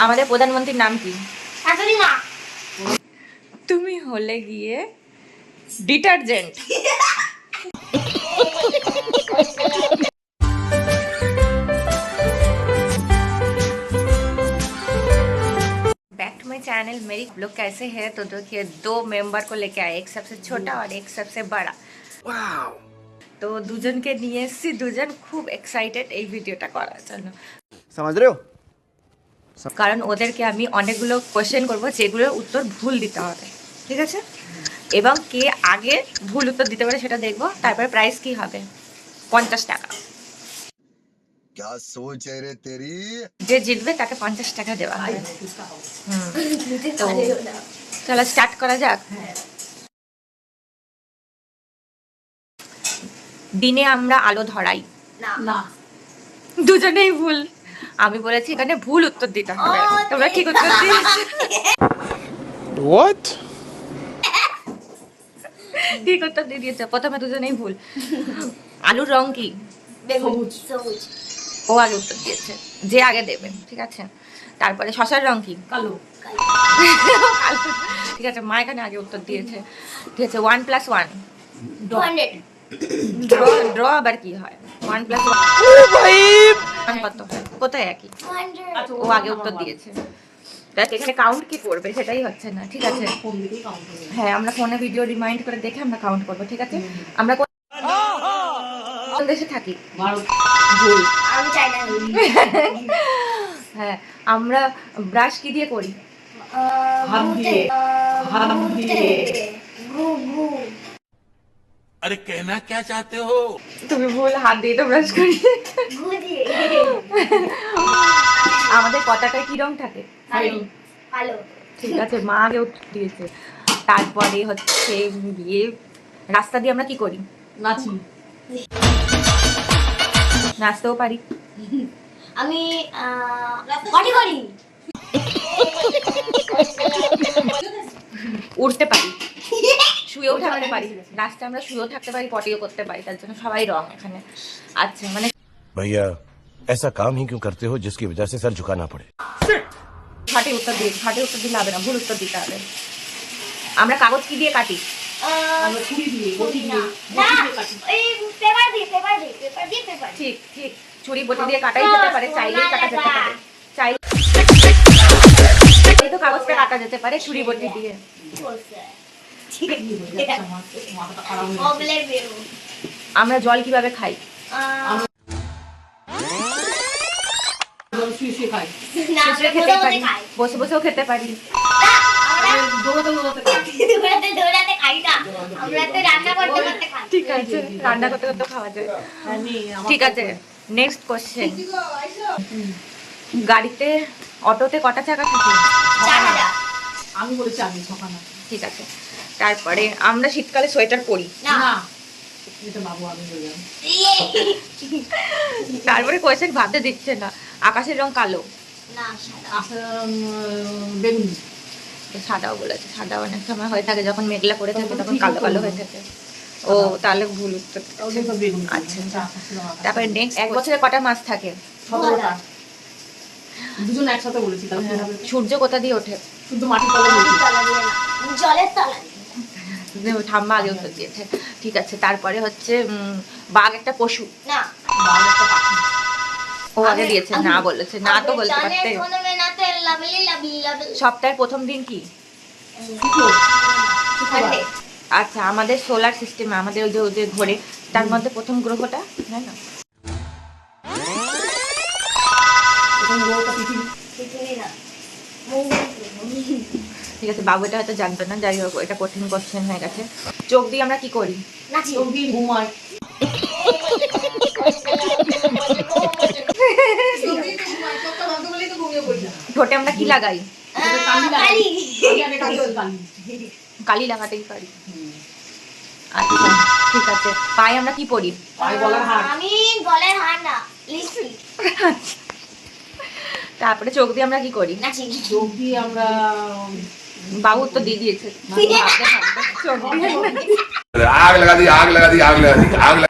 আমাদের প্রধানমন্ত্রীর নাম কি? শাশুড়ি মা। তুমি হলে গিয়ে detergent. Back to my channel. मेरी लोग कैसे हैं? तो देखिए 2 मेंबर को लेके आए, एक सबसे छोटा और एक सबसे बड़ा। তো দুজনকে নিয়ে এসেছি, দুজন খুব এক্সাইটেড এই ভিডিওটা করার জন্য। समझ रहे हो? কারণ ওদেরকে আমি অনেকগুলো কোশ্চেন করব যেগুলোর উত্তর ভুল দিতে হবে, ঠিক আছে? এবং কে আগে ভুল উত্তর দিতে পারে সেটা দেখব। তারপরে প্রাইস কি হবে? 50 টাকা। क्या सोच है रे तेरी? যে জিতবে তাকে 50 টাকা দেওয়া হবে। তো চলো স্টার্ট করা যাক। দিনে আমরা আলো ধরাই না। দুজনেই ভুল। আমি বলেছি এখানে ভুল উত্তর দিতে হবে, তোমরা ঠিক উত্তর দিয়েছো। What? ঠিক উত্তর দিয়ে দিয়েছো, প্রথমে দুজনেই ভুল। আলুর রং কি? সবুজ। ও আগে উত্তর দিয়েছে, যে আগে দেবে, ঠিক আছে? তারপরে শশার রং কি? কালো। কালো। ঠিক আছে, মা এখানে আগে উত্তর দিয়েছে। ঠিক আছে, 1 + 1 200। ড্র আবার কি হয়? 1 + 1 কত হয়? কোথায় একই? 200। ও আগে উত্তর দিয়েছে। দেখ এখানে কাউন্ট কি করবে সেটাই হচ্ছে না, ঠিক আছে? হ্যাঁ, আমরা ফোনে ভিডিও রিমাইন্ড করে দেখে আমরা কাউন্ট করবো, ঠিক আছে? আমরা কোন দেশে থাকি? ভুল। আমি চাই না। হ্যাঁ, আমরা ব্রাশ কি দিয়ে করি? হাত দিয়ে। अरे कहना क्या चाहते हो? তুমি ভুল, হাত দিয়ে তো ব্রাশ করি। আমাদের পতাকায় কি রং থাকে? কালো। ঠিক আছে, মা আগে উত্তর দিয়েছে। তারপরে হচ্ছে বিয়ে রাস্তা দিয়ে আমরা কি করি? নাচি। নাচতেও পারি। আমি পটি করি। উঠতে পারি, শুয়েও থাকতে পারি। রাস্তায় আমরা শুয়েও থাকতে পারি, পটিও করতে পারি, তার জন্য সবাই রং এখানে। আচ্ছা, মানে भैया ऐसा काम ही क्यों करते हो जिसकी वजह से सर झुकाना पड़े? সঠিক উত্তর দিয়ে, সঠিক উত্তর দিলে হবে না, ভুল উত্তর দিতে হবে। আমরা কাগজ কি দিয়ে কাটি? আমরা ছুরি দিয়ে, বটি না, দিয়ে, পেপার দিয়ে। ঠিক ঠিক, ছুরি বটি দিয়ে কাটাই যেতে পারে, চাইলেই কাটা যেতে পারে। চাইলে তো কাগজটা কাটা যেতে পারে ছুরি বটি দিয়ে। মাথাটা খারাপ হয়ে অবলে বেরো। আমরা জল কিভাবে খাই? শুয়ে শুয়ে খাই। না, শুয়ে খেতে পারি, বসে বসেও খেতে পারি। দৌড়াতে দৌড়াতে খাই। দৌড়াতে খাই না। আমরা তো রান্না করতে খাই। ঠিক আছে, রান্না করতে করতে খাওয়া যায়। ঠিক আছে, নেক্সট কোশ্চেন। গাড়িতে, অটোতে কটা চাকা থাকে? চারটা। আমি বলেছি আমি সকানা। ঠিক আছে, তারপরে আমরা শীতকালে সোয়েটার পরি। না। এটা বাবু আমি বললাম। তারপরে কোশ্চেন ভাবতে দিচ্ছে না। আকাশের রং কালো। না, সাদা। বেগুনি। সাদাও বলেছে, সাদাও অনেক সময় হয়ে থাকে, যখন মেঘলা করে থাকে তখন কালো কালো হয়ে থাকে। ও তাহলে ভুল উত্তর। ওদের তো বেগুনি। আচ্ছা, তারপরে নেক্সট, এক বছরে কটা মাস থাকে? 17টা। দুজন একসাথে বলেছি তাহলে কি হবে? সূর্য কোথা দিয়ে ওঠে? শুধু মাটির তলা মাটির বলেছি। তলা দিয়ে না, জলের তলা দিয়ে। ঠাম্মা আগে উত্তর দিয়েছে। ঠিক আছে, তারপরে হচ্ছে বাঘ একটা পশু। না। বাঘ একটা পাখি। ও আগে দিয়েছে, না বলেছে, না তো বলতে পারতে। সপ্তাহের প্রথম দিন কি? সানডে। আচ্ছা, আমাদের সোলার সিস্টেমে আমাদের ওই যে ঘোরে, তার মধ্যে প্রথম গ্রহটা জানো না? প্রথম গ্রহটা পৃথিবী। পৃথিবী না, মঙ্গল গ্রহ। ঠিক আছে, বাবু এটা হয়তো জানতো না, যাই হোক এটা কঠিন কোশ্চেন হয়ে গেছে। চোখ দিয়ে আমরা কি করি? নাচি। চোখ দিয়ে ঘুমায়। ঠোঁটে আমরা কি লাগাই? কালি। কালি লাগাতেই পারি। আচ্ছা, ঠিক আছে, পায়ে আমরা কি পরি? পায়ে গলার হার। আমি গলার হার না, লিপস্টিক। তারপরে চোখ দিয়ে আমরা কি করি? নাচি। চোখ দিয়ে আমরা বাবু তো দিয়ে দিয়েছে। চোখ দিয়ে आग लगा दी आग लगा दी आग लगा दी आग लगा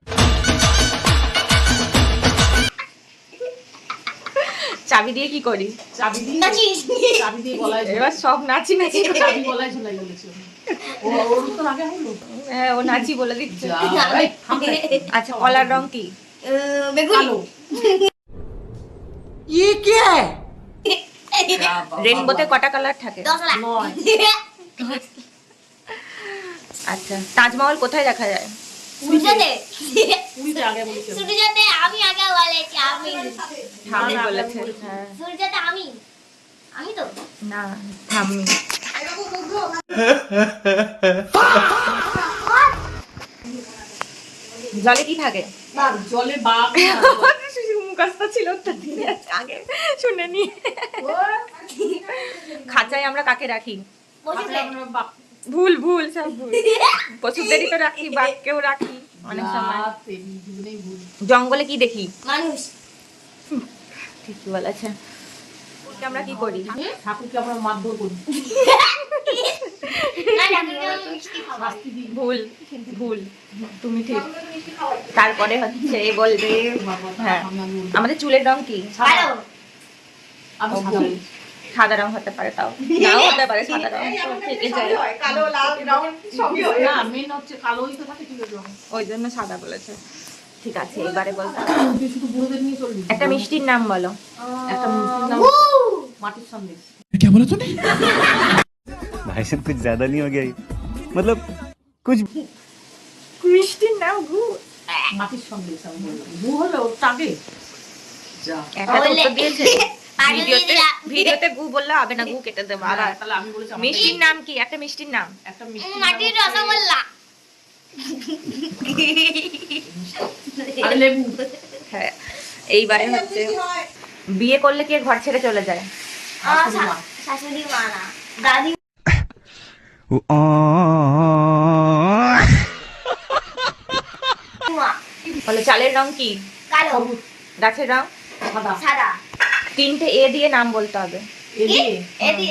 চাবি দিয়ে কি করি? চাবি দিয়ে নাচিস। চাবি দিয়ে গলায় এবার সব নাচি নাচি করে। চাবি গলায় ঝুলাই বলেছে ও ওর তো আগে হলো হ্যাঁ, ও নাচি বলে দিচ্ছে। যা এই, থাম রে। আচ্ছা, কলার রং কি? বেগুনি। কালো যা বাবা। রেইনবোতে কটা কালার থাকে? 10 লাখ। নয়। আচ্ছা, তাজমহল কোথায় দেখা যায়? সূর্যতে। পুরীতে আগে বলেছে সূর্যতে আমি আগে বলেছি আমি। ঠাম্মি না, না, বলেছে। আমি বলেছি। হ্যাঁ, সূর্যতে আমি। আমি তো। না, ঠাম্মি। জলে কি থাকে? না জলে বাঘ না। মুখস্থ ছিল তো, আগে শুনে নি। খাঁচায় আমরা কাকে রাখি? বসে আমরা বাঘ ভুল ভুল, সব ভুল। পশুদেরই তো রাখি, বাঘকেও রাখি অনেক সময়। রাতে দুজনেই ভুল। জঙ্গলে কি দেখি? মানুষ। ঠিকই বলেছে। আমরা কি করি? ঠাকুরকে আমরা মারধর করি না ঠাকুরকে আমি মিষ্টি খাওয়াই। শাস্তি দিই ভুল ভুল, তুমি ঠিক। তারপরে হচ্ছে বলবে, হ্যাঁ, আমাদের চুলের রং কি? ভালো। আমি ও, সাদা ভুল। সাদা রং হতে পারে, তাও নাও হতে পারে সাদা রং। তো থেকে যায়। না মেন হচ্ছে কালোই তো থাকে চুলের রং ওই জন্য সাদা বলেছে। ঠিক আছে, এবারে বলতে তুই শুধু বুড়োদের নিয়ে চলবি একটা মিষ্টির নাম বলো। একটা মিষ্টির নাম মাটির সন্দেশ भाई साहब कुछ ज्यादा नहीं हो गया ये? मतलब कुछ মিষ্টির নাম গু। মাটির সন্দেশ আমি বললাম গু হলো টাকে যা একটা তো উত্তর দিয়েছে। আর ভিডিওতে দিদিরা। ভিডিওতে গু বললে হবে না, গু কেটে দেবো আবার। তাহলে আমি বলেছি আমার মিষ্টির নাম কি? একটা মিষ্টির নাম। একটা মিষ্টি মাটির রসগোল্লা। আর লেবু হ্যাঁ, এইবারে হচ্ছে বিয়ে করলে কে ঘর ছেড়ে চলে যায়? শাশুড়ি মা। শাশুড়ি মা না, দাদি মা। বলে চালের রং কি? কালো। সবুজ গাছের রং? সাদা সাদা। তিনটে এ দিয়ে নাম বলতে হবে। এদি এদি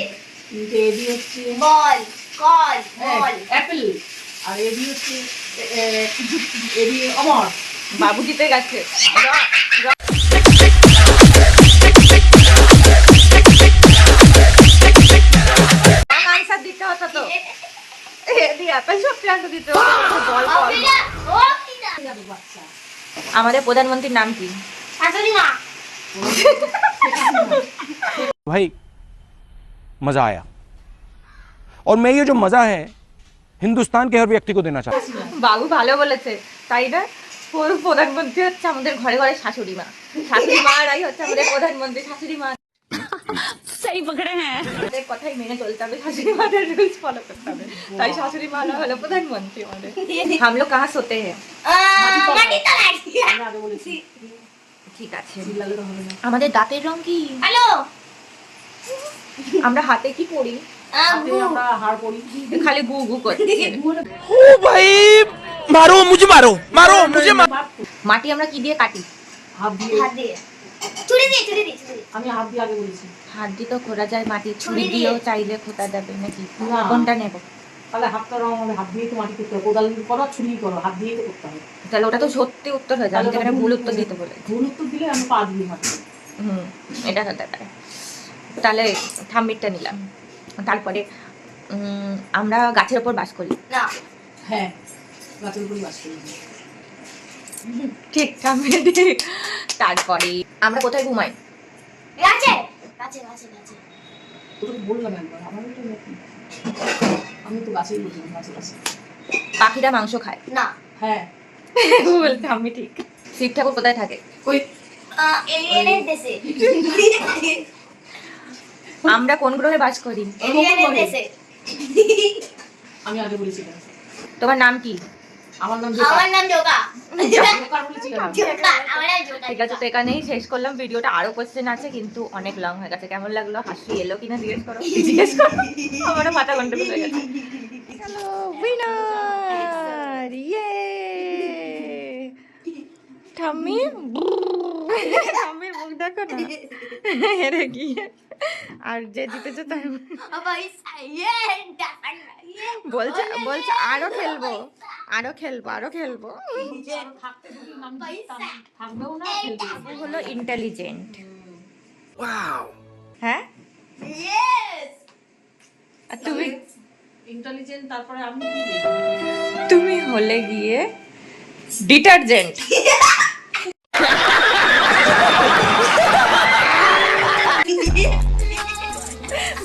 কিন্তু এদি হচ্ছে বল কল বল। অ্যাপেল আর এদি হচ্ছে এদি অমর বাবু জিতে গেছে। আনসার দিতে হতো তো। এ দিয়ে আপেল সত্যি আনসার দিতে হতো। বল বল। অফিসা অফিসা। বাচ্চা আমাদের প্রধানমন্ত্রীর নাম কি? শাশুড়ি মা। भाई मजा आया और मैं ये जो मजा है हिंदुस्तान के हर व्यक्ति को देना चाहता हूँ। বাবু ভালো বলেছে, তাই না? ওর প্রধানমন্ত্রী হচ্ছে আমাদের ঘরে ঘরে শাশুড়ি মা। শাশুড়ি মারাই হচ্ছে আমাদের প্রধানমন্ত্রী। শাশুড়ি মা সেই পকড়ে হ্যাঁ, আমাদের কথাই মেনে চলতে হবে, শাশুড়ি মাদের রুলস ফলো করতে হবে। তাই শাশুড়ি মা হলো প্রধানমন্ত্রী আমাদের। हम लोग कहाँ सोते हैं? মাটি তলায়। আমি আগে বলেছি ঠিক আছে। চিল্লালে তো হবে না আমাদের দাঁতের রং কি? হ্যালো। আমরা হাতে কি পরি? হাতে আমরা হাড় পরি খালি গু গু করছে। ओ भाई मारो मुझे मारो मारो मुझे मारो মাটি আমরা কি দিয়ে কাটি? হাত দিয়ে হাত দিয়ে ছুরি দিয়ে ছুরি দিয়ে ছুরি দিয়ে। আমি হাত দিয়ে আগে বলেছি হাত দিয়ে তো খোঁড়া যায়, মাটি ছুরি ছুরি দিয়ে। দিয়েও চাইলে খোঁটা যাবে নাকি? না। কোনটা নেব? তাহলে হাতটা রং হবে হাত দিয়ে তো মাটি করতে হবে কোদাল করো ছুরি করো হাত দিয়েই তো করতে হবে তাহলে ওটা তো সত্যি উত্তর হয়ে যাবে। আমি যেখানে ভুল উত্তর দিতে বলে। ভুল উত্তর দিলে আমি পা দিয়ে মাটি এটা হতে পারে। তাহলে ঠাম্মিরটা নিলাম। তারপরে আমরা গাছের ওপর বাস করি। না হ্যাঁ গাছের উপরই বাস করি ঠিক, ঠাম্মি ঠিক। তারপরে আমরা কোথায় ঘুমাই? গাছে গাছে গাছে গাছে। তোকে বললাম একবার আমার তো নাকি আমি তো গাছেই বলছিলাম গাছে গাছে পাখিরা মাংস খায়। না হ্যাঁ ভুল, ঠাম্মি ঠিক। শিব ঠাকুর কোথায় থাকে? ওই এলিয়েনের দেশে। আমরা কোন গ্রহে বাস করি? এলিয়েনের দেশে। আমি আগে বলেছিলাম তোমার নাম কি? আমার নাম আমার নাম যোগা। জোকার বলেছিলাম যোগা আমার নাম যোগা। ঠিক আছে, তো এখানেই শেষ করলাম ভিডিওটা। আরো কোশ্চেন আছে কিন্তু অনেক লং হয়ে গেছে। কেমন লাগলো? হাসি এলো কিনা জিজ্ঞেস করো। জিজ্ঞেস করো, আমারও মাথা গন্ডগোল হয়ে গেছে। হ্যালো উইনার, ইয়ে ঠাম্মি। ঠাম্মির মুখ দেখো না, হেরে গিয়ে। আর যে জিতেছে তার ভাই সাইয়েন্ট বলছে বলছে আরো খেলবো আরো খেলবো আরো খেলবো। থাকতে দুটি নাম থাকবেও না খেলবে ও হলো ইন্টেলিজেন্ট। হ্যাঁ Yes! আর তুমি ইন্টেলিজেন্ট, তারপরে আমি তুমি হলে গিয়ে ডিটারজেন্ট।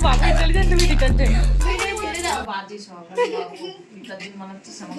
বাবা ইন্টেলিজেন্ট, তুমি ডিটারজেন্ট। বাজে সব ডিটারজেন্ট বানাচ্ছিস আমার